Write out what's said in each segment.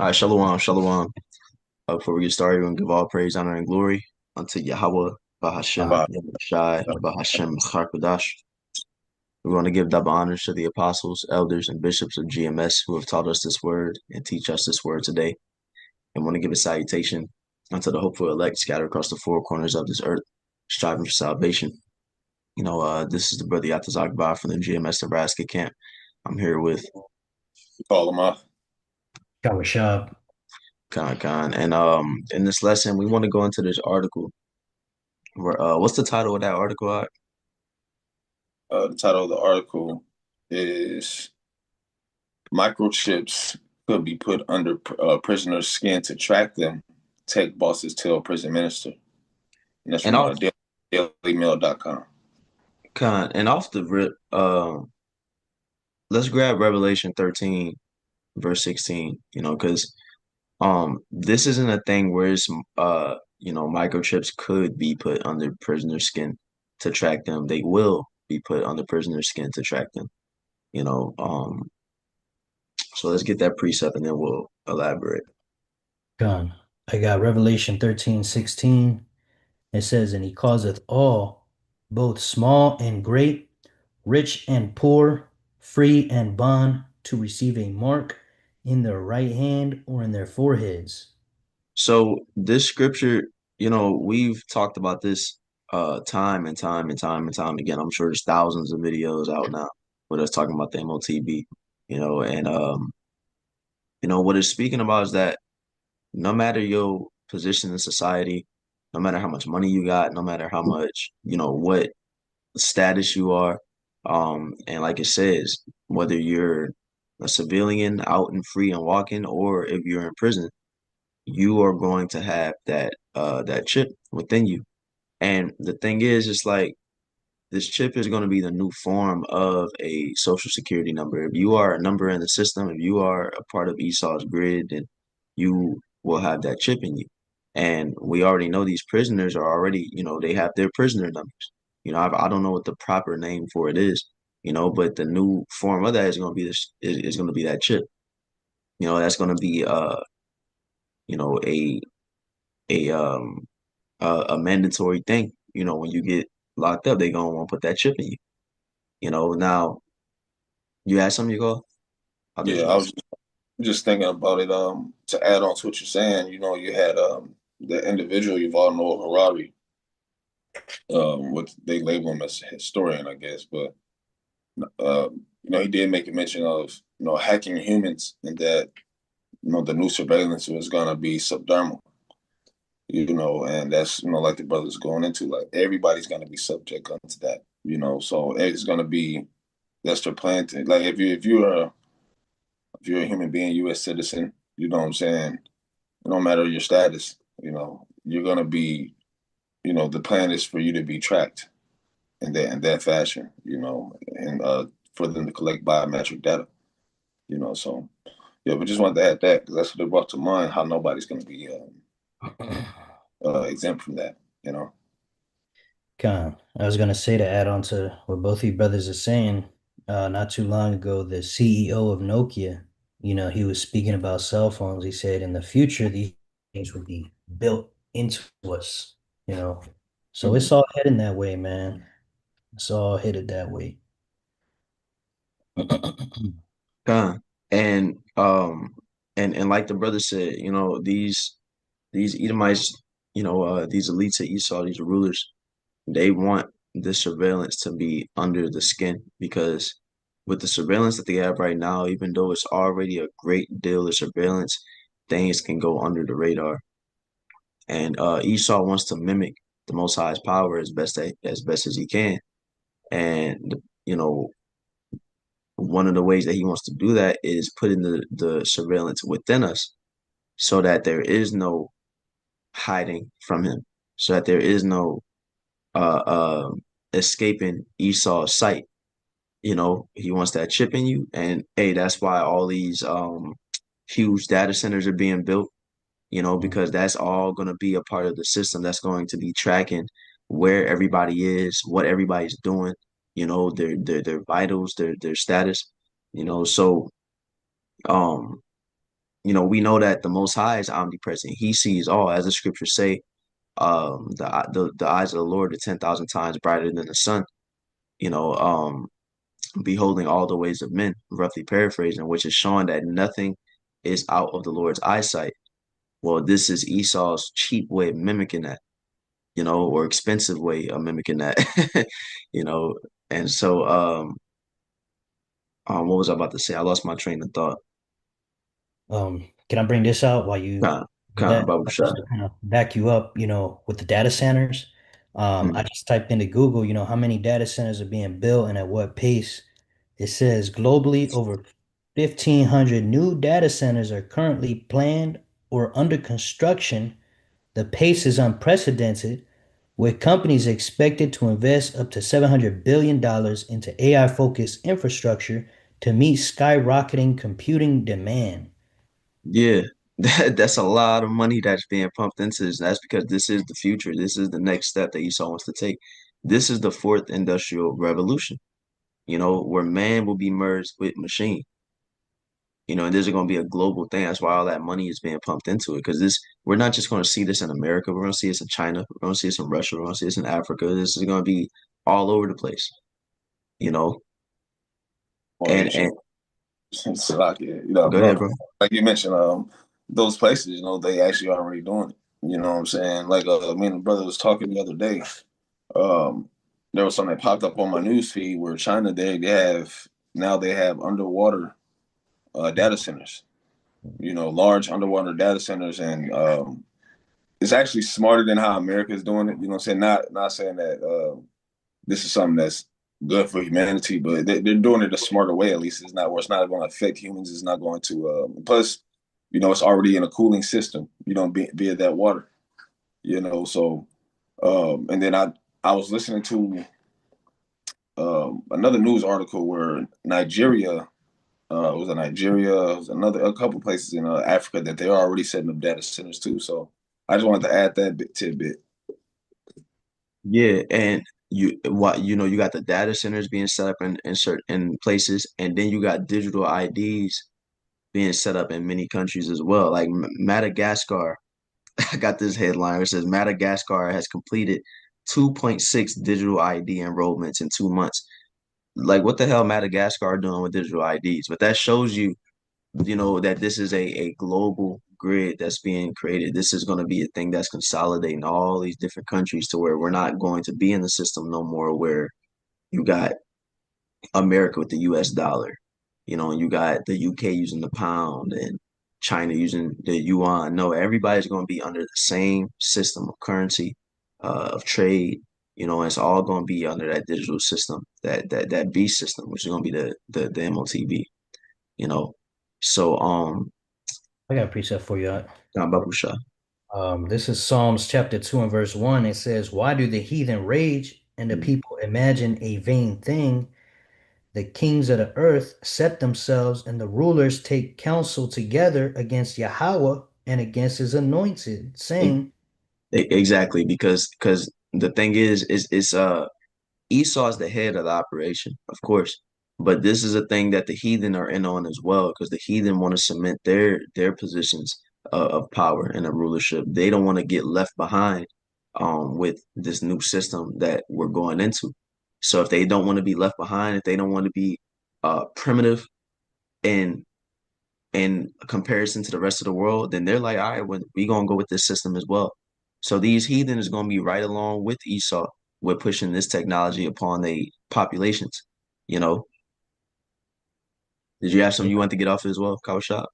All right, shalom, shalom. Before we get started, we're going to give all praise, honor, and glory unto Yahweh, Bahashem, About Yahushai, Bahashem, Charkodash. We want to give double honors to the apostles, elders, and bishops of GMS who have taught us this word and teach us this word today. And want to give a salutation unto the hopeful elect scattered across the four corners of this earth, striving for salvation. This is the brother Yatazakbar from the GMS Nebraska camp. I'm here with call them off. Khan Khan. And in this lesson, we want to go into this article. What's the title of that article? The title of the article is Microchips could be put under prisoners' skin to track them, tech bosses tell prison minister. And that's And from off dailymail.com. and off the rip, let's grab Revelation 13, verse 16. Because this isn't a thing where it's microchips could be put under prisoner skin to track them. They will be put under prisoner skin to track them. You know, um, so let's get that precept and then we'll elaborate. John, I got Revelation 13:16. It says, "And he causeth all, both small and great, rich and poor, free and bond, to receive a mark in their right hand or in their foreheads." So this scripture, we've talked about this time and time and time and time again. I'm sure there's thousands of videos out now with us talking about the MOTB, and what it's speaking about is that no matter your position in society, no matter how much money you got, no matter how much, what status you are, and like it says, whether you're a civilian out and free and walking, or if you're in prison, you are going to have that chip within you. And the thing is, it's like this chip is going to be the new form of a social security number. If you are a number in the system, if you are a part of Esau's grid, then you will have that chip in you. And we already know these prisoners are already, they have their prisoner numbers. I don't know what the proper name for it is, but the new form of that is going to be is going to be that chip. That's going to be you know, a a a mandatory thing. When you get locked up, they gonna want to put that chip in you. Now you had something you go? I thought Yeah, you I had was just thinking about it. To add on to what you're saying, you had the individual Yuval Noah Harari. What they label him as a historian, I guess, but he did make a mention of hacking humans, and that the new surveillance was gonna be subdermal. And that's like the brothers going into, like, everybody's gonna be subject unto that. So it's gonna be, that's their plan to, like, if you're a human being, U.S. citizen, you know what I'm saying. No matter your status, you're gonna be, the plan is for you to be tracked in that fashion, and for them to collect biometric data, So yeah, but just wanted to add that because that's what they brought to mind. How nobody's gonna be exempt from that, Con, I was gonna say, to add on to what both of you brothers are saying, not too long ago, the CEO of Nokia, he was speaking about cell phones. He said in the future these things would be built into us, you know. So Mhm. it's all heading that way, man. It's all headed that way. Con. And and like the brother said, these Edomites, these elites of Esau, these rulers, they want the surveillance to be under the skin because with the surveillance that they have right now, even though it's already a great deal of surveillance, things can go under the radar. And Esau wants to mimic the Most High's power as best as he can. And one of the ways that he wants to do that is putting the surveillance within us, so that there is no hiding from him, so that there is no uh, uh, escaping Esau's sight. He wants that chip in you, and hey, that's why all these huge data centers are being built. Because that's all going to be a part of the system that's going to be tracking where everybody is, what everybody's doing, their vitals, their status. So um we know that the Most High is omnipresent. He sees all, as the scriptures say. The eyes of the Lord are 10,000 times brighter than the sun. You know, beholding all the ways of men, roughly paraphrasing, which is showing that nothing is out of the Lord's eyesight. Well, this is Esau's cheap way of mimicking that, or expensive way of mimicking that, you know. And so, what was I about to say? I lost my train of thought. Can I bring this out while you Kind, do kind of that? Bubble Just shot. to kind of back you up, with the data centers. I Mm. just typed into Google, how many data centers are being built and at what pace. It says globally over 1,500 new data centers are currently planned or under construction. The pace is unprecedented, with companies expected to invest up to $700 billion into AI-focused infrastructure to meet skyrocketing computing demand. Yeah, that's a lot of money that's being pumped into this. That's because this is the future. This is the next step that Esau wants to take. This is the fourth industrial revolution, where man will be merged with machine. And this is going to be a global thing. That's why all that money is being pumped into it. Because we're not just going to see this in America. We're going to see this in China. We're going to see this in Russia. We're going to see this in Africa. This is going to be all over the place. You know, Or and Asia. and So go ahead, bro. like you mentioned, those places, they actually already doing it. You know what I'm saying? Like, me and the brother was talking the other day. Um, there was something that popped up on my news feed where China they have underwater data centers. Large underwater data centers, and it's actually smarter than how America is doing it. You know what I'm saying? Not saying that this is something that's good for humanity, but they're doing it a smarter way. At least it's not where it's not going to affect humans. It's not going to. Plus, it's already in a cooling system. Be it that water. So and then I was listening to another news article where Nigeria. It was in Nigeria. It was a couple places in Africa that they're already setting up data centers too. So I just wanted to add that tidbit. Yeah, and you got the data centers being set up in certain places, and then you got digital IDs being set up in many countries as well. Like Madagascar, I got this headline which says Madagascar has completed 2.6 digital ID enrollments in 2 months. Like, what the hell Madagascar doing with digital IDs? But that shows you, that this is a global grid that's being created. This is going to be a thing that's consolidating all these different countries to where we're not going to be in the system no more where you got America with the US dollar, and you got the UK using the pound and China using the yuan. No, everybody's going to be under the same system of currency, of trade. It's all going to be under that digital system, that B system, which is going to be the MOTB. You know, so I got a precept for you. Babusha. This is Psalms chapter 2 and verse 1. It says, why do the heathen rage and the people imagine a vain thing? The kings of the earth set themselves, and the rulers take counsel together against Yahweh and against his anointed, saying, Exactly, because the thing is Esau is the head of the operation, of course. But this is a thing that the heathen are in on as well, because the heathen want to cement their positions of power and of rulership. They don't want to get left behind with this new system that we're going into. So if they don't want to be left behind, if they don't want to be primitive in comparison to the rest of the world, then they're like, all right, well, we gonna go with this system as well. So these heathen is gonna be right along with Esau with pushing this technology upon the populations. You know, did you have something you want to get off as well, Kawashab?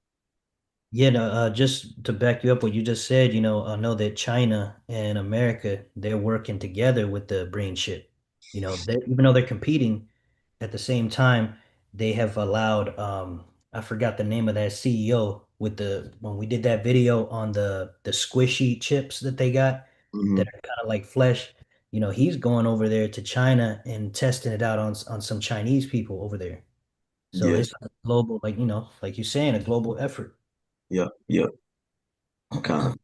yeah, no, just to back you up what you just said, I know that China and America, they're working together with the brain chip. Even though they're competing at the same time, they have allowed, I forgot the name of that CEO with when we did that video on the squishy chips that they got Hmm. that are kind of like flesh. He's going over there to China and testing it out on some Chinese people over there. So Yeah, it's a global, like you're saying, a global effort. yeah, yeah. Con.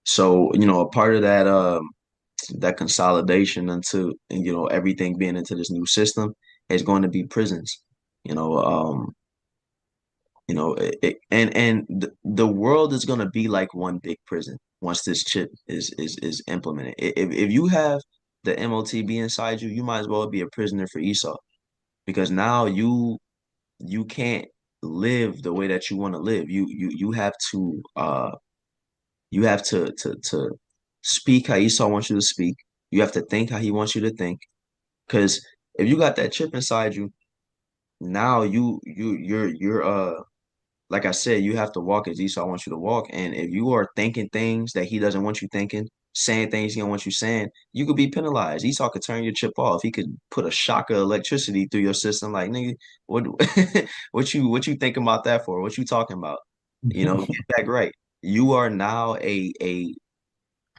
So, a part of that consolidation into everything being into this new system is going to be prisons. You know, The world is gonna be like one big prison once this chip is implemented. If you have the MOTB inside you, you might as well be a prisoner for Esau because now you can't live the way that you want to live. You have to speak how Esau wants you to speak. You have to think how he wants you to think. Because if you got that chip inside you, now you're like I said, you have to walk as Esau wants you to walk. And if you are thinking things that he doesn't want you thinking, saying things he don't want you saying, you could be penalized. Esau could turn your chip off. He could put a shock of electricity through your system. Like, nigga, what what you thinking about that for? What you talking about? Get back right. You are now a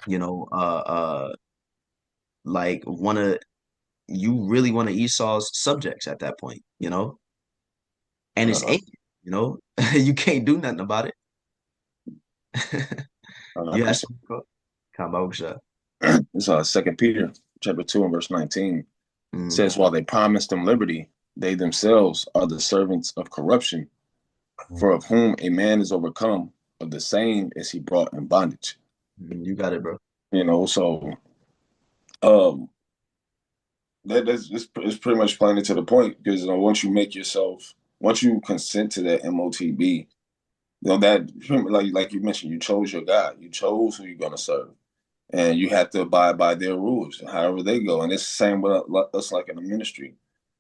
you know, like one of you really one of Esau's subjects at that point. And it's Uh, ancient, you know. You can't do nothing about it. I You asked appreciate me, Kambodsha. it. It's Second Peter chapter 2 and verse 19 Mm, says, while they promised them liberty, they themselves are the servants of corruption, for of whom a man is overcome, of the same is he brought in bondage. you got it, bro. So um that's it's pretty much plain and to the point because once you consent to that MOTB, that like you mentioned, you chose your God, you chose who you're gonna serve, and you have to abide by their rules, however they go. And it's the same with us, like in the ministry.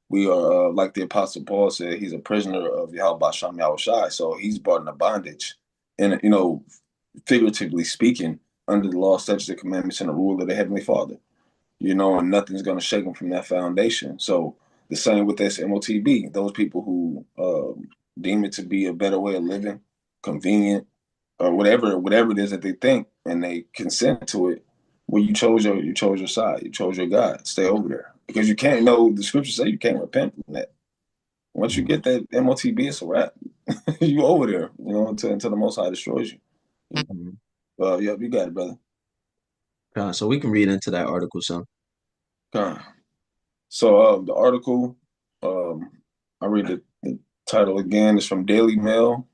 We are like the Apostle Paul said, he's a prisoner of Yahweh Shem Yahushai, so he's brought into bondage, and figuratively speaking, under the law, statutes, and commandments, and the rule of the Heavenly Father. And nothing's going to shake them from that foundation. So the same with this MOTB, those people who deem it to be a better way of living, convenient, or whatever it is that they think, and they consent to it. Well, you chose your side, you chose your God. Stay over there because you can't. Know the scriptures say you can't repent from that. Once you get that MOTB, it's a wrap. You over there, until the Most High destroys you. Mhm. Yeah, you got it, brother. So we can read into that article some. Come. So the article, um, I read the title again. It's from Daily Mail.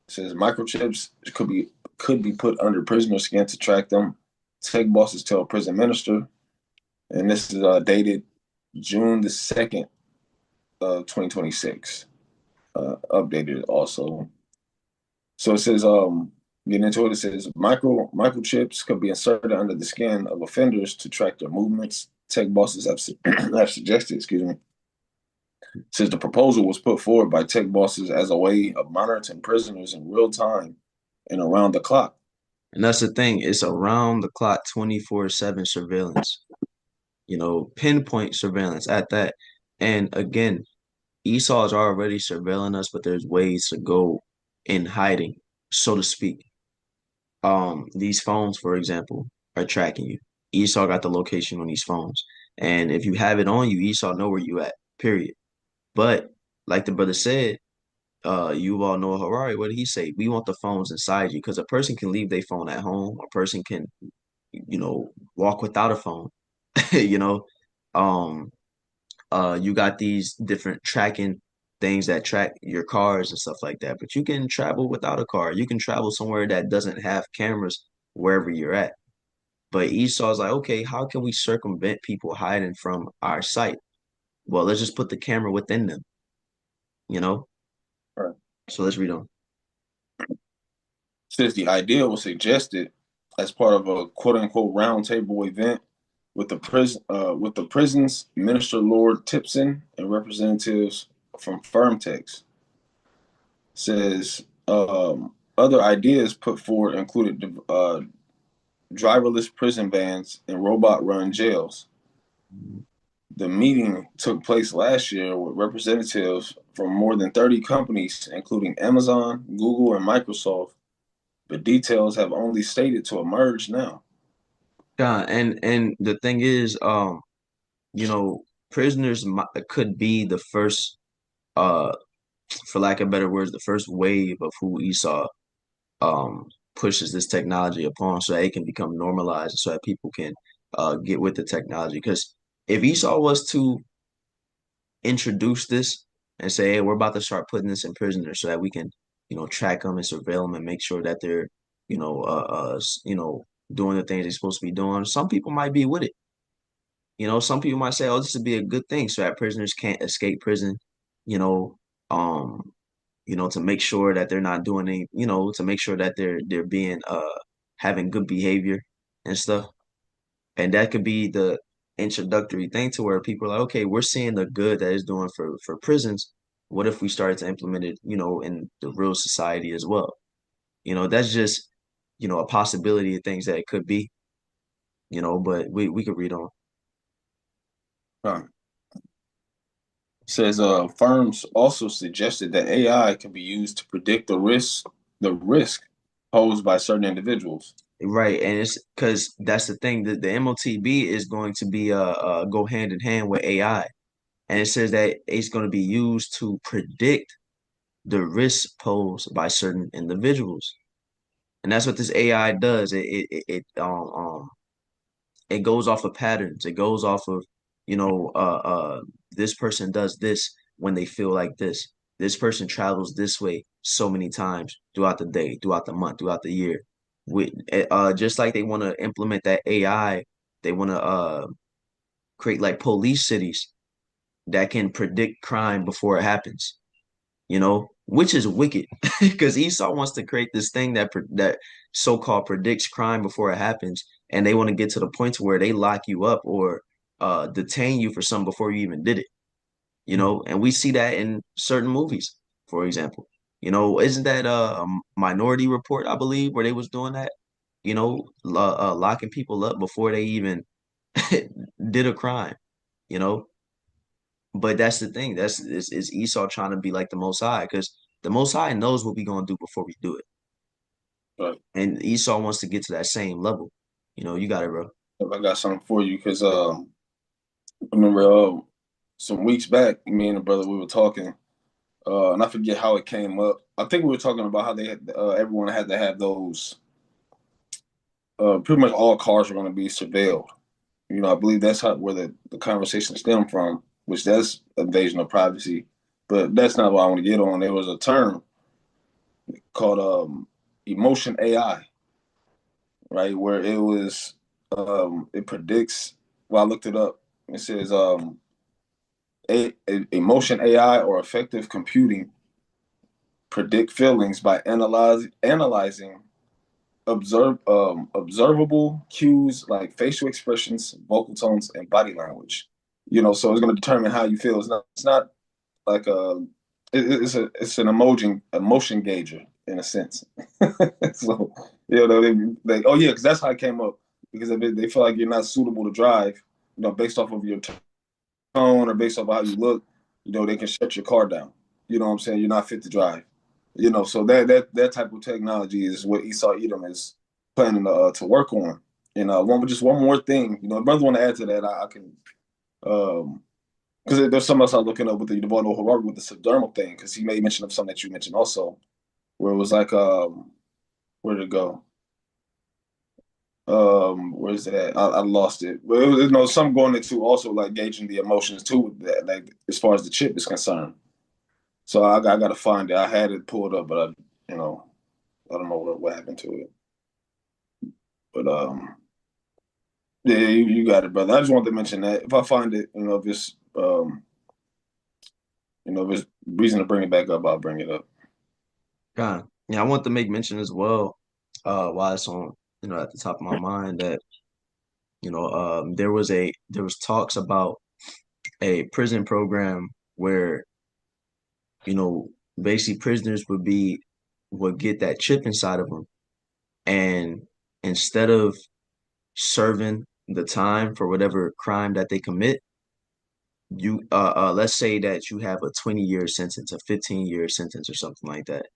It says microchips could be put under prisoner skin to track them. Tech bosses tell prison minister, and this is dated June 2nd, 2026. Updated also. So it says, getting into it, it says microchips could be inserted under the skin of offenders to track their movements. Tech bosses have suggested, excuse me, since the proposal was put forward by tech bosses as a way of monitoring prisoners in real time and around the clock. And that's the thing, it's around the clock 24/7 surveillance, pinpoint surveillance at that. And again, Esau is already surveilling us, but there's ways to go in hiding, so to speak. These phones, for example, are tracking you. Esau got the location on these phones. And if you have it on you, Esau know where you at, period. But like the brother said, you all know Harari, what did he say? We want the phones inside you because a person can leave their phone at home. A person can, walk without a phone. you know, um, you got these different tracking things that track your cars and stuff like that. But you can travel without a car. You can travel somewhere that doesn't have cameras wherever you're at. But Esau's like, okay, how can we circumvent people hiding from our sight? Well, let's just put the camera within them, you know? Right. So let's read on. Says the idea was suggested as part of a quote unquote roundtable event with the prison's Minister Lord Tipson and representatives from Firmtex. Says other ideas put forward included driverless prison vans and robot run jails. The meeting took place last year with representatives from more than 30 companies, including Amazon, Google, and Microsoft, but details have only stated to emerge now. Yeah, and the thing is, prisoners could be the first, uh, for lack of better words, the first wave of who Esau pushes this technology upon, so that it can become normalized, so that people can get with the technology. Because if Esau was to introduce this and say, hey, we're about to start putting this in prisoners so that we can track them and surveil them and make sure that they're, doing the things they're supposed to be doing. Some people might be with it. Some people might say, "Oh, this would be a good thing, so that prisoners can't escape prison." You know, um, to make sure that they're not doing any, to make sure that they're being having good behavior and stuff. And that could be the introductory thing to where people are like, okay, we're seeing the good that it's doing for prisons. What if we started to implement it, in the real society as well? That's just, a possibility of things that it could be, but we could read on. Huh. Says firms also suggested that AI can be used to predict the risk posed by certain individuals. Right, and it's because that's the thing that the MOTB is going to be go hand in hand with AI, and it says that it's going to be used to predict the risks posed by certain individuals, and that's what this AI does. It goes off of patterns. It goes off of, this person does this when they feel like this. This person travels this way so many times throughout the day, throughout the month, throughout the year. Just like they want to implement that AI, they want to create like police cities that can predict crime before it happens, which is wicked because Esau wants to create this thing that so-called predicts crime before it happens, and they want to get to the point to where they lock you up or detain you for something before you even did it, and we see that in certain movies, for example. Isn't that a Minority Report, I believe, where they was doing that, locking people up before they even did a crime, you know? But that's the thing. Is Esau trying to be like the Most High? Because the Most High knows what we're gonna do before we do it, But and Esau wants to get to that same level. You got it, bro. I got something for you because I remember some weeks back, me and the brother we were talking, and I forget how it came up. I think we were talking about how they had, everyone had to have those. Pretty much all cars were going to be surveilled. I believe that's where the conversation stemmed from, which that's invasion of privacy. But that's not what I want to get on. There was a term called emotion AI, right? Where it was, it predicts. Well, I looked it up. It says emotion AI or effective computing predict feelings by analyzing observable cues like facial expressions, vocal tones, and body language. So it's going to determine how you feel. It's not like it's an emotion gauger in a sense. So they oh yeah, because that's how it came up. Because if they feel like you're not suitable to drive, based off of your tone or based off of how you look, they can shut your car down. You know what I'm saying? You're not fit to drive. So that type of technology is what Esau Edom is planning to work on. And one more thing, if brother want to add to that, I can, because there's something else I was looking up with the Devono Harari with the subdermal thing, because he made mention of something that you mentioned also, where it was like, where did it go? Where is it at? I lost it. But it was, some going into also like gauging the emotions too, with that, like as far as the chip is concerned. So I got to find it. I had it pulled up, but I don't know what happened to it. But yeah, you got it, brother. I just wanted to mention that if I find it, if it's if it's reason to bring it back up, I'll bring it up. God, yeah, I want to make mention as well, while it's on, at the top of my mind that, there was talks about a prison program where, you know, basically prisoners would get that chip inside of them, and instead of serving the time for whatever crime that they commit, you let's say that you have a 20-year sentence, a 15-year sentence, or something like that.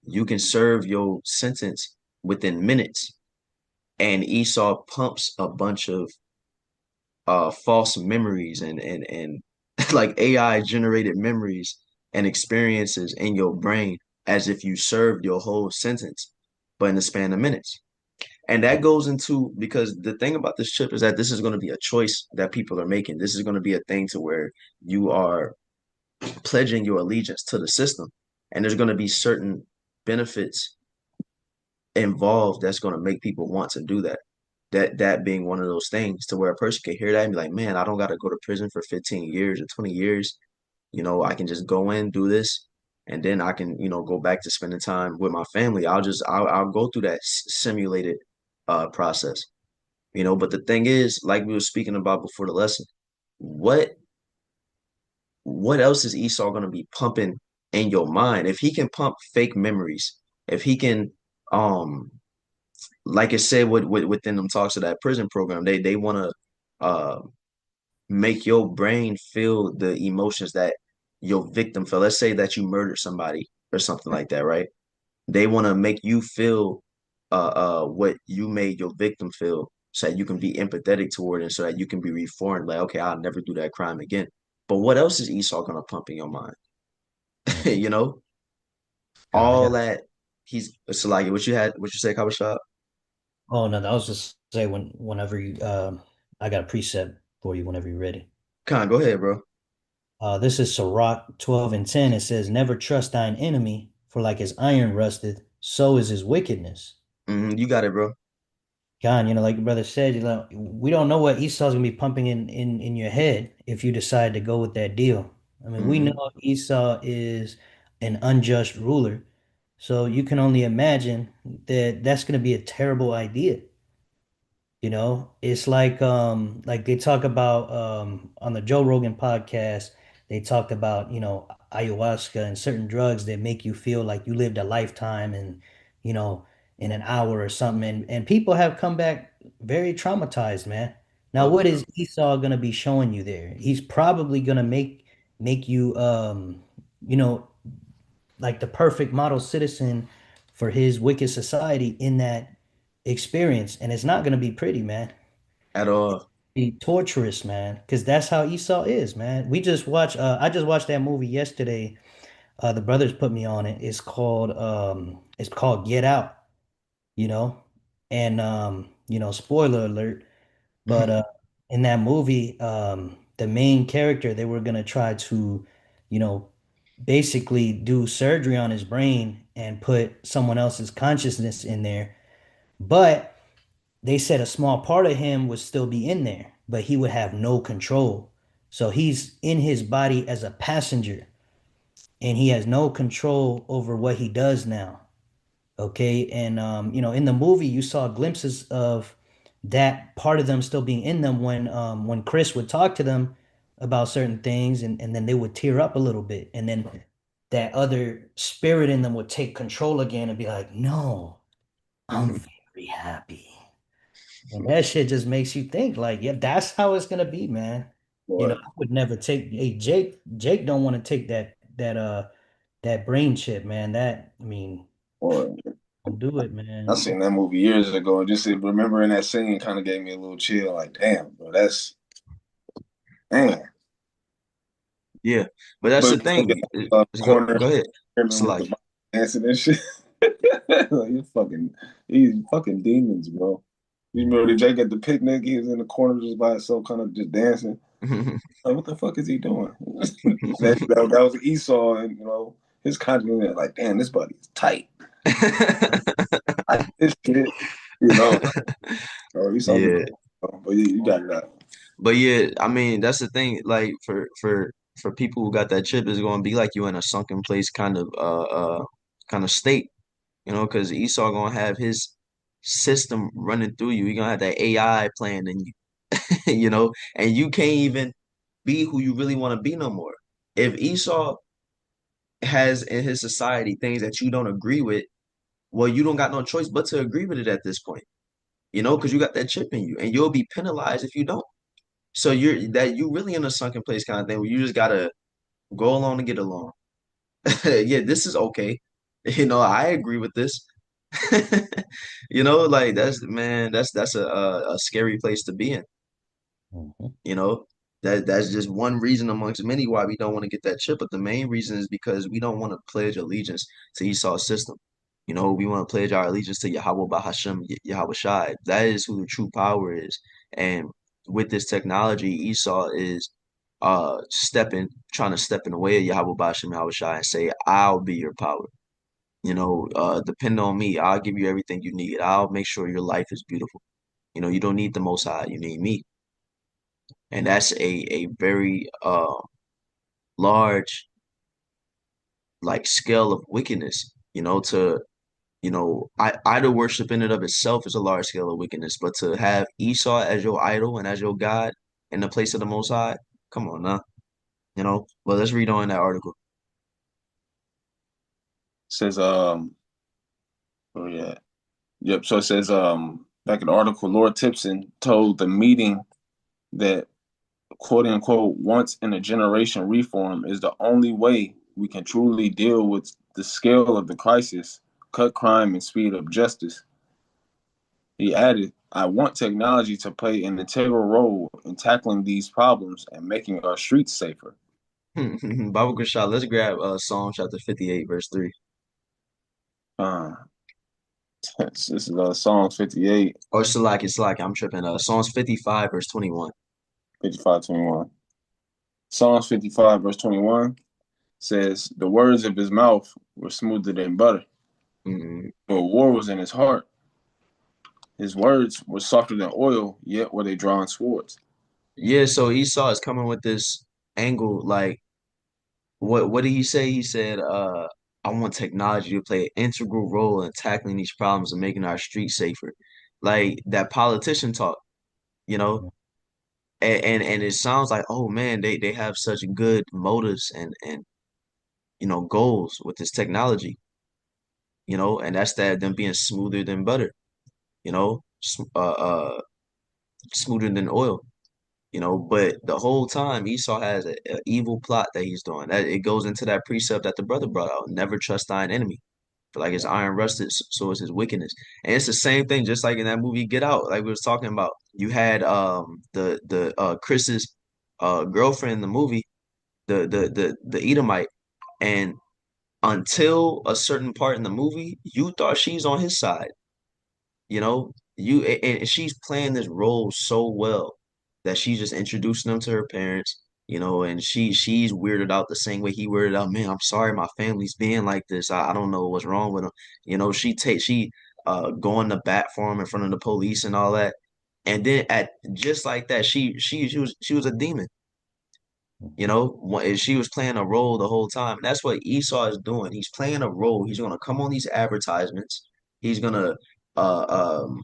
You can serve your sentence within minutes, and Esau pumps a bunch of false memories and like AI generated memories and experiences in your brain as if you served your whole sentence, but in the span of minutes. And that goes into, because the thing about this chip is that this is going to be a choice that people are making. This is going to be a thing to where you are pledging your allegiance to the system. And there's going to be certain benefits involved that's going to make people want to do that. That being one of those things to where a person can hear that and be like, man, I don't got to go to prison for 15 years or 20 years. I can just go in, do this, and then I can, go back to spending time with my family. I'll go through that simulated process. But the thing is, like we were speaking about before the lesson, what what else is Esau going to be pumping in your mind? If he can pump fake memories, if he can, um, like I said, within them talks of that prison program, they want to make your brain feel the emotions that your victim felt. Let's say that you murdered somebody or something like that, right? They want to make you feel what you made your victim feel so that you can be empathetic toward it so that you can be reformed. Like, okay, I'll never do that crime again. But what else is Esau gonna pump in your mind? Mhm. You know, God, I all got. that he's so like what you say, Kabashab? Oh no, I was just say whenever you I got a preset for you whenever you're ready. Khan, go ahead, bro. This is Sirach 12 and 10. It says, never trust thine enemy, for like his iron rusteth, so is his wickedness. You got it, bro. God, like your brother said, we don't know what Esau's gonna be pumping in your head if you decide to go with that deal. I mean, we know hmm Esau is an unjust ruler, so you can only imagine that that's gonna be a terrible idea. It's like they talk about on the Joe Rogan podcast, they talked about, ayahuasca and certain drugs that make you feel like you lived a lifetime and, you know, in an hour or something. And people have come back very traumatized, man. Now, Oh what yeah. is Esau gonna be showing you there? He's probably gonna make you you know, like the perfect model citizen for his wicked society in that experience. And it's not gonna be pretty, man, At all. be torturous, man, because that's how Esau is, man. I just watched that movie yesterday. The brothers put me on it. It's called Get Out, you know. And spoiler alert, but in that movie, the main character, they were gonna try to, you know, basically do surgery on his brain and put someone else's consciousness in there. But they said a small part of him would still be in there, but he would have no control. So he's in his body as a passenger and he has no control over what he does now. Okay. And, in the movie, you saw glimpses of that part of them still being in them when Chris would talk to them about certain things and then they would tear up a little bit. And then that other spirit in them would take control again and be like, no, I'm very happy. And that shit just makes you think, like, yeah, that's how it's gonna be, man. Boy, I would never take hey Jake don't want to take that brain chip, man. I mean, boy. don't do it, I man. seen that movie years ago, and just remembering that scene kind of gave me a little chill. Like, damn, bro, that's damn. Yeah. But that's the But you thing. get Go corner go ahead. experiment with Salaki. the dancing and shit. Like, these fucking demons, bro. You remember the Jake at the picnic? He was in the corner just by himself, kind of just dancing. Like, what the fuck is he doing? That was Esau, and his conscience like, damn, this buddy is tight. I this shit, you know. Oh, Esau be Yeah. cool, but you got it out. But yeah, I mean, that's the thing. Like for people who got that chip, it's going to be like you in a sunken place kind of state, because Esau gonna have his system running through you. You're gonna have that AI playing in you, and you can't even be who you really want to be no more. If Esau has in his society things that you don't agree with, well, you don't got no choice but to agree with it at this point, because you got that chip in you, and you'll be penalized if you don't. So you really in a sunken place kind of thing where you just gotta go along to get along. Yeah, this is okay. I agree with this. Like that's man, that's a scary place to be in. Mhm. You know, that's just one reason amongst many why we don't want to get that chip. But the main reason is because we don't want to pledge allegiance to Esau's system. We want to pledge our allegiance to Yahweh Bahashem, Yahweh Shai. That is who the true power is. And with this technology, Esau is trying to step in the way of Yahweh Bahashem, Yahweh Shai, and say, I'll be your power. Depend on me. I'll give you everything you need. I'll make sure your life is beautiful. You don't need the Most High. You need me. And that's a very large like scale of wickedness. Idol worship in and of itself is a large scale of wickedness, but to have Esau as your idol and as your God in the place of the Most High, come on now. Well, let's read on that article. Says oh yeah. Yep. So it says back in the article, Lord Tipson told the meeting that quote unquote once in a generation reform is the only way we can truly deal with the scale of the crisis, cut crime, and speed up justice. He added, I want technology to play an integral role in tackling these problems and making our streets safer. Bible Kushal, let's grab Psalm chapter 58, verse 3. Uh, this is Psalms 58, Or Salaki, I'm tripping. Psalms 55, verse 21. 55, 21. Psalms 55, verse 21 says, the words of his mouth were smoother than butter, Mm-hmm. but war was in his heart. His words were softer than oil, yet were they drawn swords. Yeah, so Esau is coming with this angle, like what did he say? He said, I want technology to play an integral role in tackling these problems and making our streets safer. Like that politician talk, you know? And it sounds like, oh man, they have such good motives and goals with this technology, and that's that them being smoother than butter, you know, smoother than oil. But the whole time Esau has a evil plot that he's doing. That it goes into that precept that the brother brought out: never trust thine enemy. For like his iron rusted, so is his wickedness. And it's the same thing, just like in that movie Get Out, like we was talking about. You had the Chris's girlfriend in the movie, the Edomite, and until a certain part in the movie, you thought she's on his side. And she's playing this role so well that she's just introducing them to her parents, and she's weirded out the same way he weirded out. Man, I'm sorry my family's being like this. I don't know what's wrong with them. She going to bat for him in front of the police and all that. And then at just like that, she was a demon. She was playing a role the whole time. And that's what Esau is doing. He's playing a role. He's gonna come on these advertisements. He's gonna um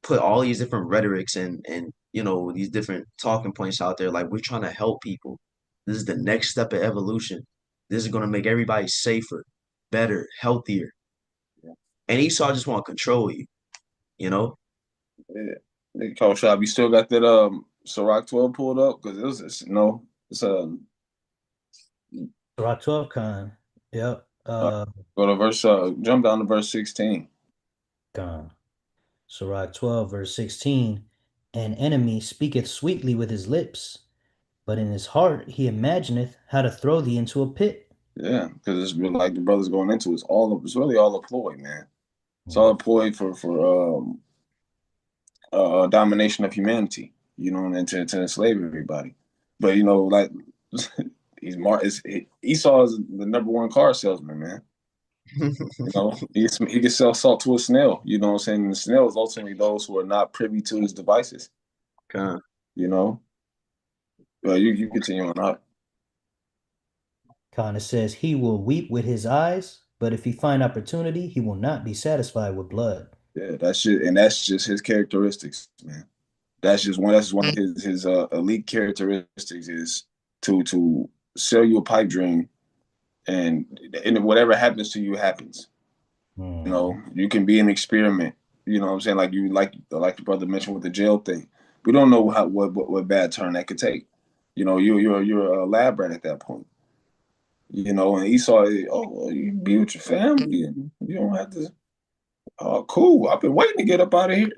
put all these different rhetorics and these different talking points out there. Like we're trying to help people. This is the next step of evolution. This is gonna make everybody safer, better, healthier. And Esau just want to control you. You know? Yeah. Hey, Coach Shop, you still got that Ciroc 12 pulled up? Because it's Surah 12 Khan. Yep. uh, go to jump down to verse 16. Khan. Sirach 12, verse 16. An enemy speaketh sweetly with his lips, but in his heart he imagineth how to throw thee into a pit. Yeah, because it's really like the brothers going into it's really all a ploy, man. It's all Mm. a ploy for domination of humanity, and to enslave everybody. But like Esau is the number one car salesman, man. He can sell salt to a snail. You know what I'm saying? And the snail is ultimately those who are not privy to his devices. Con. You know, you continue on that. Khan, it says, he will weep with his eyes, but if he find opportunity, he will not be satisfied with blood. Yeah, that's just his characteristics, man. That's just one of his elite characteristics is to sell you a pipe dream and whatever happens to you happens. Hmm. You can be an experiment. You know what I'm saying? Like the brother mentioned with the jail thing. We don't know what bad turn that could take. You're a lab rat at that point. And Esau, oh, well, you be with your family and you don't have to. Oh, cool. I've been waiting to get up out of here.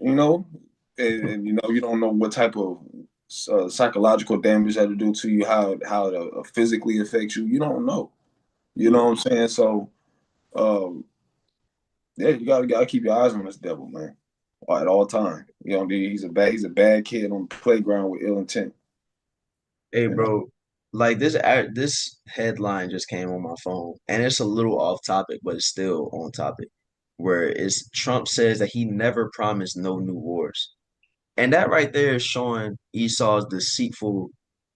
And you don't know what type of psychological damage that will do to you, how it physically affects you. You don't know. You know what I'm saying? So, um, yeah, you gotta keep your eyes on this devil, man, at all time. He's a bad kid on the playground with ill intent. Hey, You know, bro. like this headline just came on my phone, and it's a little off topic, but it's still on topic. Where it's Trump says that he never promised no new wars. And that right there is showing Esau's deceitful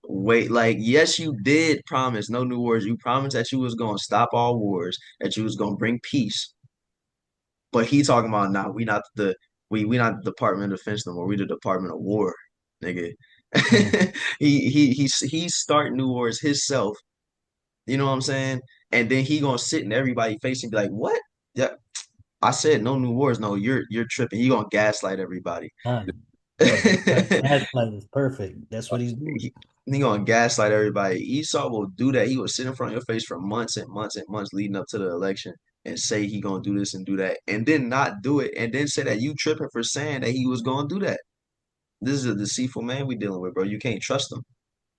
way. Like, yes, you did promise no new wars. You promised that you was gonna stop all wars, that you was gonna bring peace. But he talking about nah, we not the Department of Defense no more. We the Department of War, nigga. Mm, He's starting new wars himself. You know what I'm saying? And then he gonna sit in everybody's face and be like, "What? Yeah, I said no new wars. No, you're tripping. He gonna gaslight everybody." bro, that gaslight is perfect. That's what he's doing. he, he gonna gaslight everybody. Esau will do that. He will sit in front of your face for months and months and months leading up to the election and say he gonna do this and do that, and then not do it, and then say that you tripping for saying that he was gonna do that. This is a deceitful man we dealing with, bro. You can't trust him,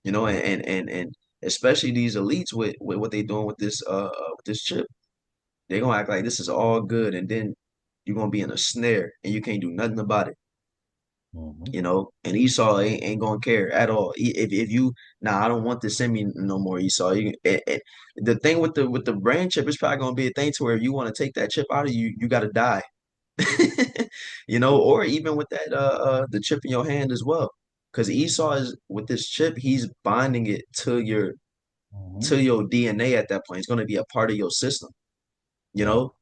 you know, and especially these elites with what they doing with this chip. They gonna act like this is all good, and then you're gonna be in a snare and you can't do nothing about it. Mhm. You know, and Esau ain't gonna care at all. If you nah, I don't want this in me no more, Esau. The thing with the brain chip is probably gonna be a thing to where if you want to take that chip out of you, you got to die. You know, or even with that the chip in your hand as well, because Esau is with this chip, he's binding it Mhm. to your DNA at that point. It's gonna be a part of your system. You Yeah. know,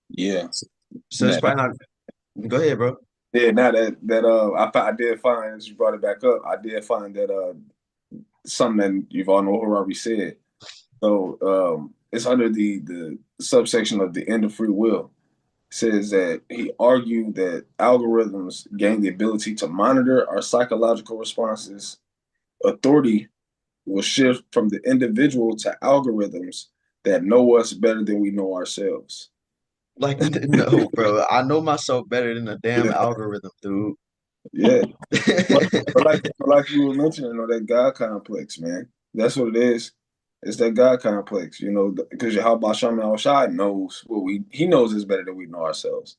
Yeah. so it's Now, probably not. Go ahead, bro. yeah, now I did find as you brought it back up, I did find that something that you've all know already said. So it's under the subsection of the end of free will. Says that he argued that algorithms gain the ability to monitor our psychological responses. Authority will shift from the individual to algorithms that know us better than we know ourselves. Like, no, bro. I know myself better than a damn Yeah, algorithm, dude. yeah. But like you were mentioning, that God complex, man. That's what it is. It's that God complex, because how about Shami Al Shad knows what he knows us better than we know ourselves.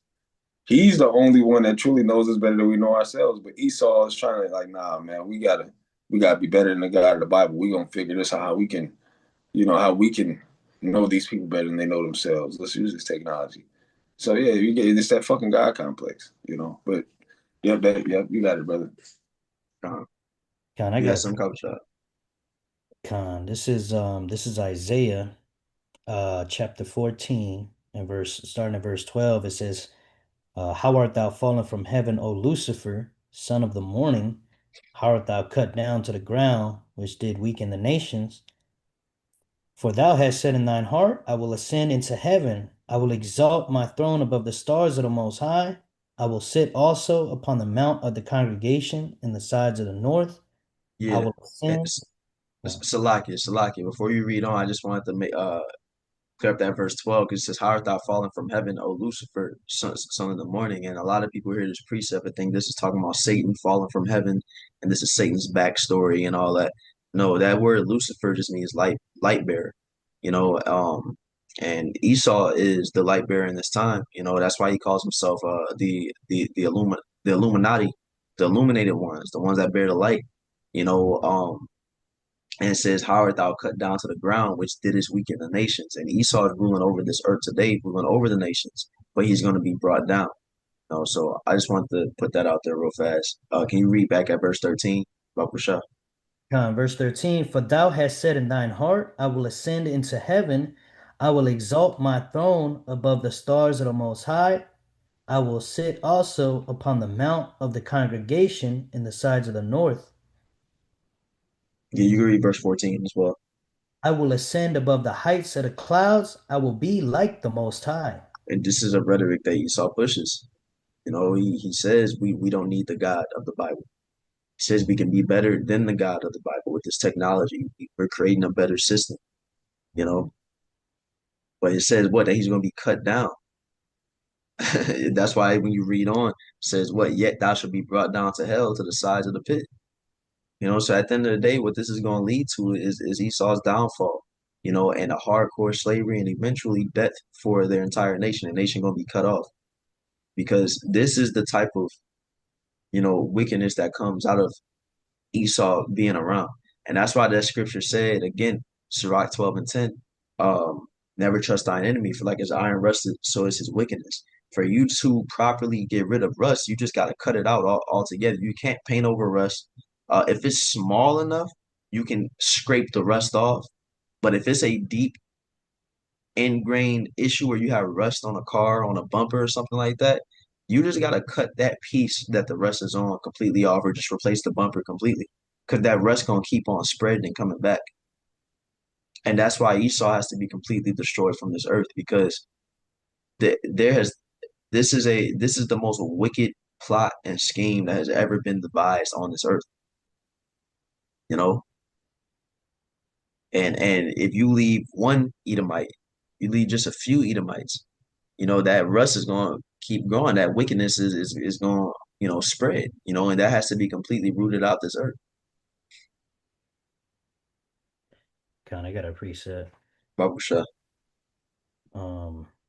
He's the only one that truly knows us better than we know ourselves. But Esau is trying to like, nah, man, we gotta be better than the God of the Bible. We gonna figure this out how we can know these people better than they know themselves. Let's use this technology. So yeah, you get it's that fucking God complex. But yep, you got it, brother. Uh, Con, I you got got some cover shot. Con. This is Isaiah chapter 14 and starting at verse 12. It says, how art thou fallen from heaven, O Lucifer, son of the morning? How art thou cut down to the ground, which did weaken the nations? For thou hast said in thine heart, I will ascend into heaven. I will exalt my throne above the stars of the Most High. I will sit also upon the mount of the congregation in the sides of the north. I Yeah. will ascend. Yeah. Salakia. Before you read on, I just wanted to clear up that verse 12 because it says, "How art thou fallen from heaven, O Lucifer, son of the morning?" And a lot of people hear this precept and think this is talking about Satan falling from heaven, and this is Satan's backstory and all that. No, that word Lucifer just means light bearer. You know, and Esau is the light bearer in this time. You know, that's why he calls himself the Illuminati, the illuminated ones, the ones that bear the light. You know, and it says, "How art thou cut down to the ground, which didst weaken the nations?" And Esau is ruling over this earth today, ruling over the nations, but he's going to be brought down. So I just want to put that out there real fast. Can you read back at verse 13 about Prashad? Verse 13, for thou hast said in thine heart, I will ascend into heaven. I will exalt my throne above the stars of the Most High. I will sit also upon the mount of the congregation in the sides of the north. Yeah, you can read verse 14 as well. I will ascend above the heights of the clouds. I will be like the Most High. And this is a rhetoric that Esau pushes. You know, he says we don't need the God of the Bible. He says we can be better than the God of the Bible with this technology. We're creating a better system, you know. But it says what? That he's going to be cut down. That's why when you read on, it says what? Yet thou shalt be brought down to hell to the sides of the pit. You know, so at the end of the day, what this is going to lead to is Esau's downfall. You know, and a hardcore slavery and eventually death for their entire nation. The nation going to be cut off because this is the type of wickedness that comes out of Esau being around. And that's why that scripture said again, Sirach 12 and 10, never trust thine enemy, for like as iron rusted, so is his wickedness. For you to properly get rid of rust, you just got to cut it out altogether. You can't paint over rust. If it's small enough, you can scrape the rust off. But if it's a deep ingrained issue where you have rust on a car, on a bumper, or something like that, you just got to cut that piece that the rust is on completely off, or just replace the bumper completely, because that rust gonna keep on spreading and coming back. And that's why Esau has to be completely destroyed from this earth, because there has this is the most wicked plot and scheme that has ever been devised on this earth. You know, and if you leave one Edomite, you leave just a few Edomites, that rust is going to keep growing. That wickedness is going to, spread, and that has to be completely rooted out this earth. Kind of got a preset. Baruch Shah.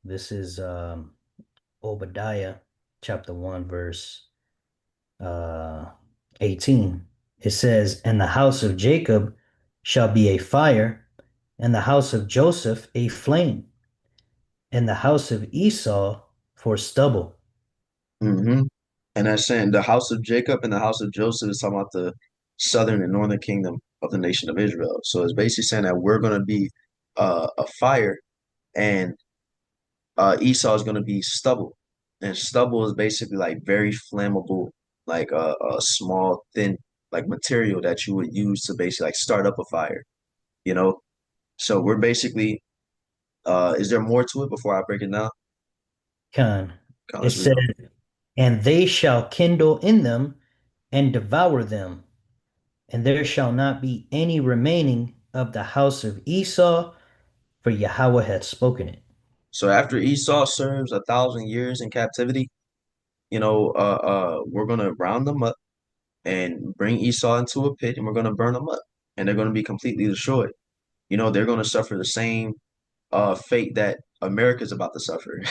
This is Obadiah chapter 1 verse uh 18. It says, "And the house of Jacob shall be a fire, and the house of Joseph a flame, and the house of Esau for stubble." Hmm. And that's saying the house of Jacob and the house of Joseph is talking about the southern and northern kingdom of the nation of Israel. So it's basically saying that we're going to be a fire, and Esau is going to be stubble. And stubble is basically like very flammable, like a small, thin, like material that you would use to basically like start up a fire, you know? So we're basically, is there more to it before I break it down? Con. Come on, It let's read said, on. "And they shall kindle in them and devour them, and there shall not be any remaining of the house of Esau, for Yahweh hath spoken it." So after Esau serves 1,000 years in captivity, we're gonna round them up and bring Esau into a pit, and we're gonna burn them up, and they're gonna be completely destroyed. They're gonna suffer the same fate that America's about to suffer.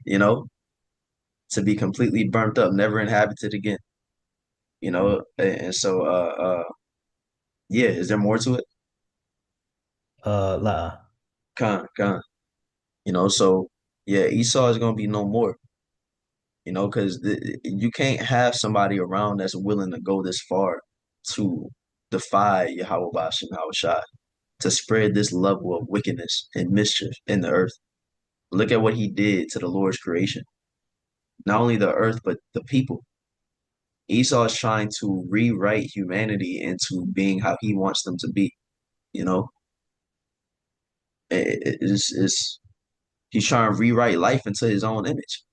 you know, to be completely burnt up, never inhabited again. And so yeah, is there more to it? La. Con. So yeah, Esau is gonna be no more. Because you can't have somebody around that's willing to go this far to defy Yahweh Bashim Shai, to spread this level of wickedness and mischief in the earth. Look at what he did to the Lord's creation. Not only the earth, but the people. Esau is trying to rewrite humanity into being how he wants them to be. You know, it's he's trying to rewrite life into his own image.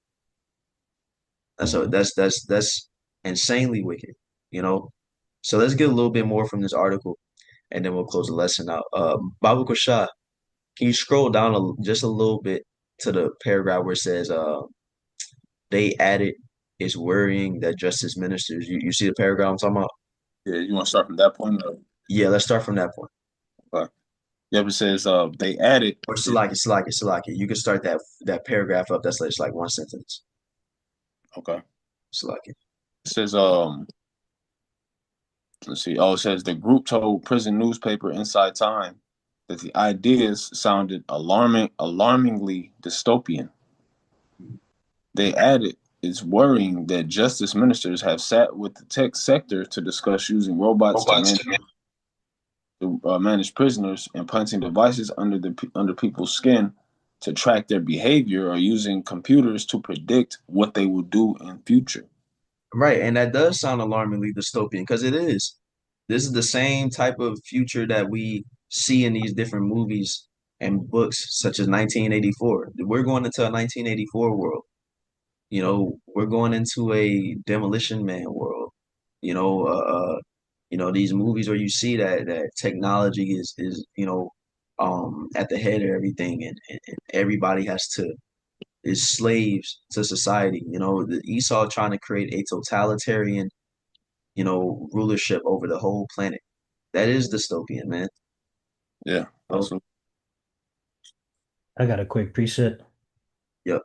Mhm. That's insanely wicked. You know, so let's get a little bit more from this article, and then we'll close the lesson out. Babu Kashah, can you scroll down just a little bit to the paragraph where it says, they added, "It's worrying that justice ministers." You see the paragraph I'm talking about? Yeah, you want to start from that point? Yeah, let's start from that point. Yeah, but it says they added Or it. Salaki. You can start that paragraph up. That's like one sentence. Okay. Salaki. It says let's see. Oh, it says the group told prison newspaper Inside Time that the ideas sounded alarmingly dystopian. They added, "It's worrying that justice ministers have sat with the tech sector to discuss using robots to manage prisoners and planting devices under people's skin to track their behavior, or using computers to predict what they will do in future." Right, and that does sound alarmingly dystopian because it is. This is the same type of future that we see in these different movies and books, such as 1984. We're going into a 1984 world. We're going into a Demolition Man world. You know, these movies where you see that technology is at the head of everything, and everybody is slaves to society. The Esau trying to create a totalitarian, rulership over the whole planet. That is dystopian, man. Yeah, Oh, absolutely. I got a quick preset. yep.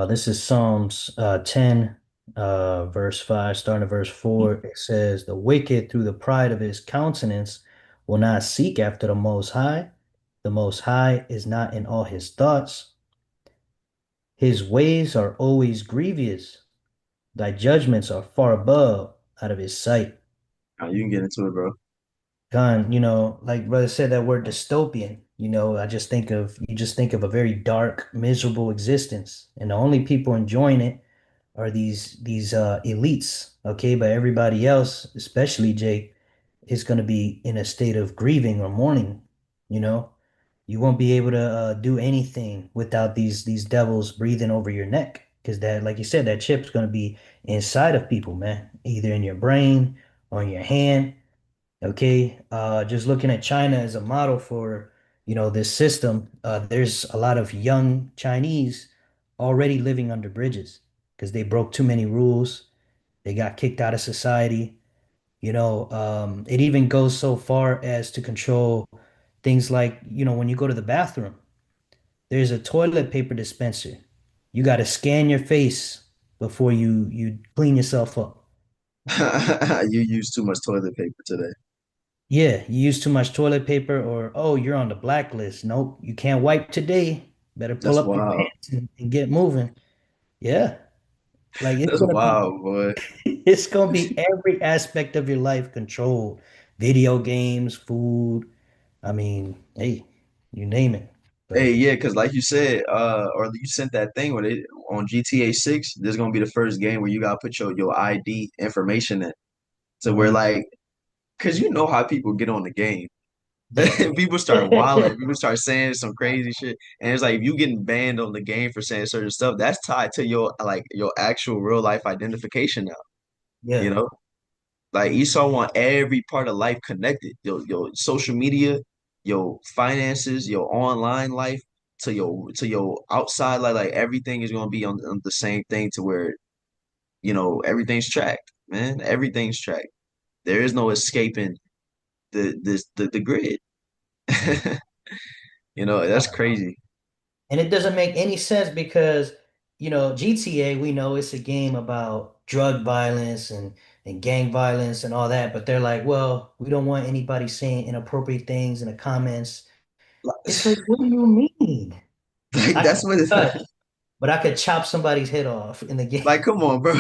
This is Psalms 10 Verse 5, starting at verse 4, it says, "The wicked through the pride of his countenance will not seek after the Most High. The Most High is not in all his thoughts. His ways are always grievous. Thy judgments are far above out of his sight." You can get into it, bro. Gone, like brother said, that word dystopian, I just think of you just think of a very dark, miserable existence. And the only people enjoying it are these elites, okay? But everybody else, especially Jake, is gonna be in a state of grieving or mourning, you know? You won't be able to do anything without these devils breathing over your neck. Because that, like you said, that chip's gonna be inside of people, man, either in your brain or in your hand. Okay, just looking at China as a model for, this system, there's a lot of young Chinese already living under bridges because they broke too many rules. They got kicked out of society. It even goes so far as to control things like, when you go to the bathroom, there's a toilet paper dispenser. You got to scan your face before you clean yourself up. You use too much toilet paper today. Yeah, you use too much toilet paper, or oh, you're on the blacklist. Nope, you can't wipe today. Better pull That's up your wild. pants and get moving. Yeah, like it's That's gonna be wild, boy. it's gonna be every aspect of your life controlled. Video games, food. I mean, hey, you name it. Hey, But yeah, because like you said, or you sent that thing where they on GTA 6, there's gonna be the first game where you gotta put your ID information in. So we're mm, like, because you know how people get on the game. yeah. People start wilding, people start saying some crazy shit. And it's like if you getting banned on the game for saying certain stuff, that's tied to your like your actual real life identification now, you Yeah. know? Like Esau want every part of life connected. Your social media, your finances, your online life to your outside life. Like everything is gonna be on the same thing to where, everything's tracked, man. Everything's tracked. There is no escaping the grid. That's crazy. And it doesn't make any sense because, GTA, we know it's a game about drug violence and gang violence and all that, but they're like, well, we don't want anybody saying inappropriate things in the comments. It's like, what do you mean? Like I can that's what it's cut, but I could chop somebody's head off in the like. game. Come on, bro.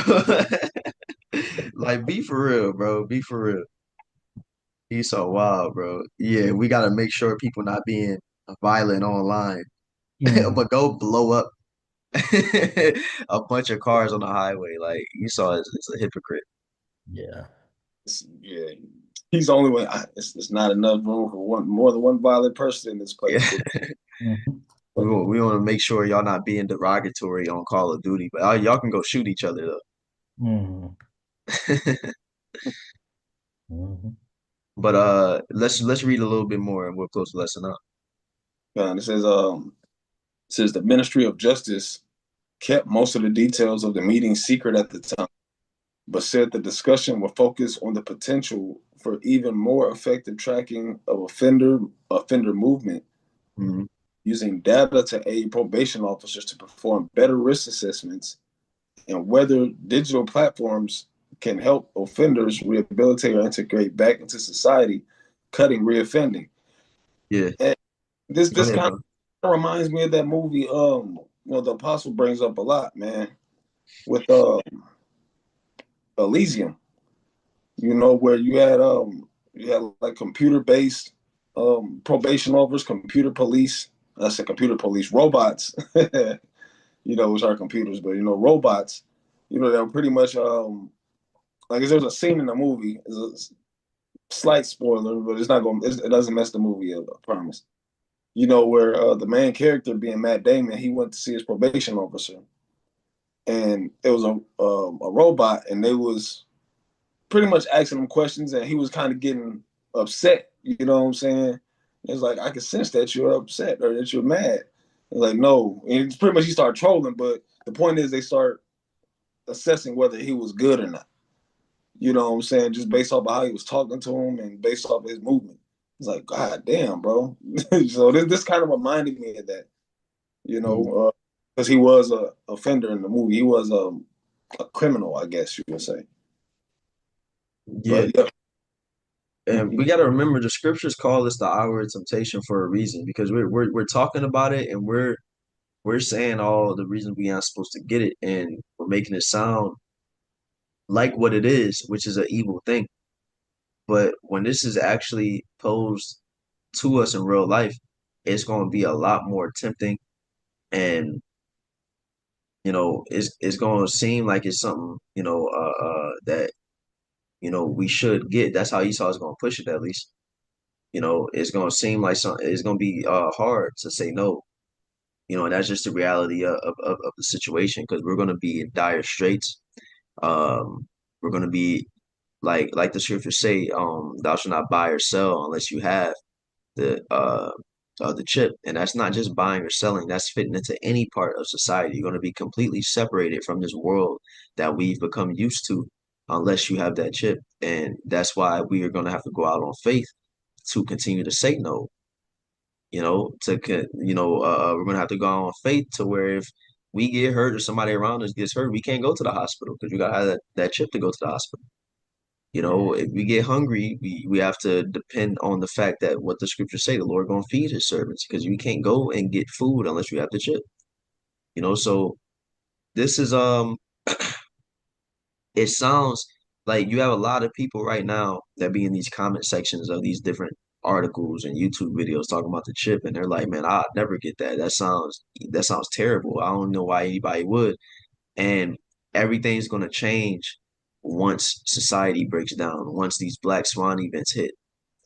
Like, be for real, bro. Be for real. He's so wild, bro. Yeah, we gotta make sure people not being violent online, Hmm. but go blow up a bunch of cars on the highway. Like Esau is a hypocrite. Yeah. Yeah, he's the only one. It's not enough room for one more than one violent person in this Yeah, place. But Mhm. we want to make sure y'all not being derogatory on Call of Duty, but y'all can go shoot each other Mhm. though. Mhm. But let's read a little bit more and we'll close the lesson up. it says the Ministry of Justice kept most of the details of the meeting secret at the time, but said the discussion will focus on the potential for even more effective tracking of offender movement Mhm. using data to aid probation officers to perform better risk assessments and whether digital platforms can help offenders rehabilitate or integrate back into society, cutting reoffending. Yeah, And this go this ahead, kind bro. of reminds me of that movie. The Apostle brings up a lot, man, with Elysium. Where you had like computer based probation officers, computer police. I said computer police robots. Which are computers, but robots. They're pretty much like there's a scene in the movie. It's a slight spoiler, but it's not going. It doesn't mess the movie up. I promise. Where the main character, being Matt Damon, he went to see his probation officer, and it was a robot, and they was pretty much asking him questions, and he was kind of getting upset. You know what I'm saying? It's like I can sense that you're upset or that you're mad. And like no, and it's pretty much he started trolling. But the point is, they start assessing whether he was good or not. You know what I'm saying? Just based off of how he was talking to him and based off of his movement. It's like, God damn, bro. So this kind of reminded me of that, Mhm. because he was a offender in the movie. He was a criminal, I guess you would say. Yeah, But yeah, and we got to remember the scriptures call this the hour of temptation for a reason because we're talking about it and we're saying all the reasons we aren't supposed to get it and we're making it sound like what it is, which is an evil thing. But when this is actually posed to us in real life, it's going to be a lot more tempting and it's going to seem like it's something that we should get. That's how Esau is going to push it, at least. It's going to seem like something. It's going to be hard to say no. And that's just the reality of the situation because we're going to be in dire straits. We're going to be like the scriptures say, thou shalt not buy or sell unless you have the chip, and that's not just buying or selling. That's fitting into any part of society. You're going to be completely separated from this world that we've become used to, unless you have that chip, and that's why we are going to have to go out on faith to continue to say no. We're going to have to go out on faith to where if we get hurt or somebody around us gets hurt, we can't go to the hospital because we got to have that chip to go to the hospital. If we get hungry, we have to depend on the fact that what the scriptures say, the Lord gonna feed his servants because we can't go and get food unless you have the chip. So this is it sounds like you have a lot of people right now that be in these comment sections of these different articles and YouTube videos talking about the chip and they're like, man, I'll never get that. That sounds terrible. I don't know why anybody would. And everything's gonna change once society breaks down, once these black swan events hit.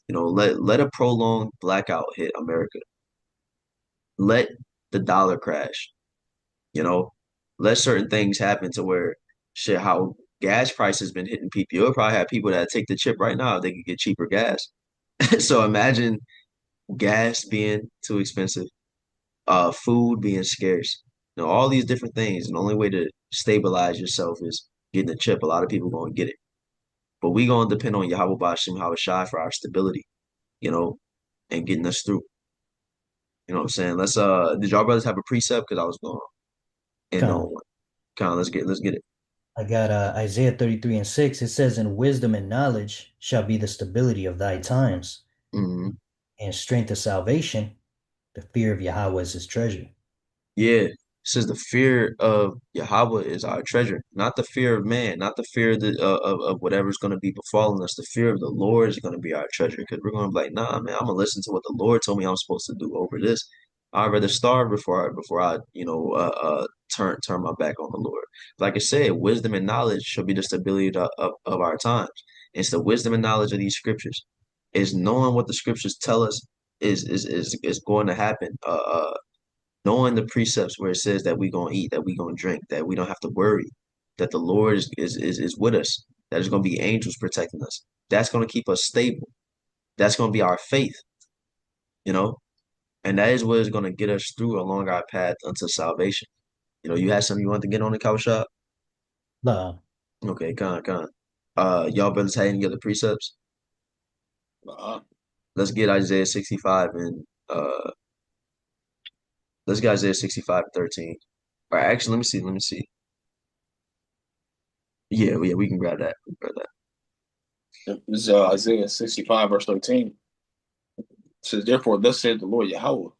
Let a prolonged blackout hit America. Let the dollar crash. You know, let certain things happen to where shit, how gas prices been hitting people. You'll probably have people that take the chip right now if they could get cheaper gas. So imagine gas being too expensive, food being scarce. All these different things. And the only way to stabilize yourself is getting the chip. A lot of people gonna get it. But we gonna depend on Yahweh Bashim Yahweh Shai for our stability, you know, and getting us through. You know what I'm saying? Did y'all brothers have a precept? Because I was going to end on Con. one. Kind of let's get it. I got Isaiah 33 and 6. It says, "In wisdom and knowledge shall be the stability of thy times, Hmm. and strength of salvation, the fear of Yahweh is his treasure." Yeah. It says the fear of Yahweh is our treasure, not the fear of man, not the fear of whatever's going to be befalling us. The fear of the Lord is going to be our treasure because we're going to be like, nah, man, I'm gonna listen to what the Lord told me I'm supposed to do over this. I'd rather starve before I turn my back on the Lord. Like I said, wisdom and knowledge shall be the stability of our times. It's the wisdom and knowledge of these scriptures. Is knowing what the scriptures tell us is going to happen. Knowing the precepts where it says that we're gonna eat, that we're gonna drink, that we don't have to worry, that the Lord is with us, that there's gonna be angels protecting us. That's gonna keep us stable. That's gonna be our faith, you know, and that is what is gonna get us through along our path unto salvation. You had something you want to get on the couch shop? Uh, Okay, con. Y'all brothers had any other precepts? uh, Let's get Isaiah 65 and let's get Isaiah 65 and 13. All right, actually, let me see. Yeah, we can grab that. We can grab that. this is Isaiah 65, verse 13. It says, "Therefore, thus saith the Lord Yahweh,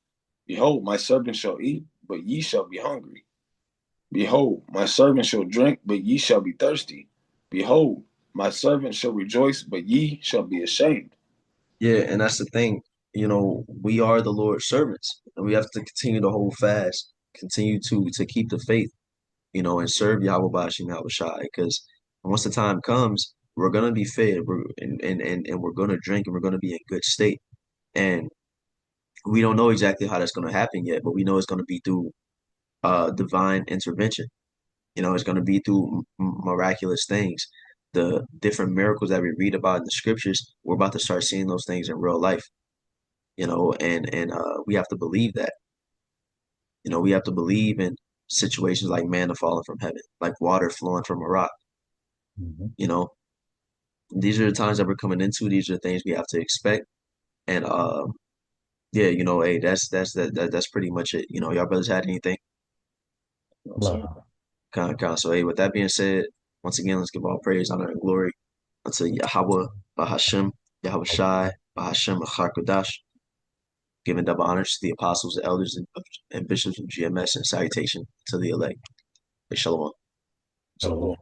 Behold, my servant shall eat, but ye shall be hungry. Behold, my servant shall drink, but ye shall be thirsty. Behold, my servant shall rejoice, but ye shall be ashamed." Yeah, and that's the thing. We are the Lord's servants, and we have to continue to hold fast, continue to keep the faith, and serve Yahweh Bashim Yahweh Shai. Because once the time comes, we're gonna be fed, and we're gonna drink, and we're gonna be in good state. And we don't know exactly how that's gonna happen yet, but we know it's gonna be through divine intervention. It's gonna be through miraculous things. The different miracles that we read about in the scriptures, we're about to start seeing those things in real life. And we have to believe that. We have to believe in situations like manna falling from heaven, like water flowing from a rock. mhm. You know, these are the times that we're coming into. These are the things we have to expect. And yeah, hey, that's pretty much it. Y'all brothers had anything? You know what I'm saying? Blah. So, hey, with that being said, once again, let's give all praise, honor, and glory unto Yahweh, Bahashem, Yahweh Shai, Bahashem, Hakodash, giving double honors to the apostles, the elders, and bishops of GMS, and salutation to the elect. Shalom. So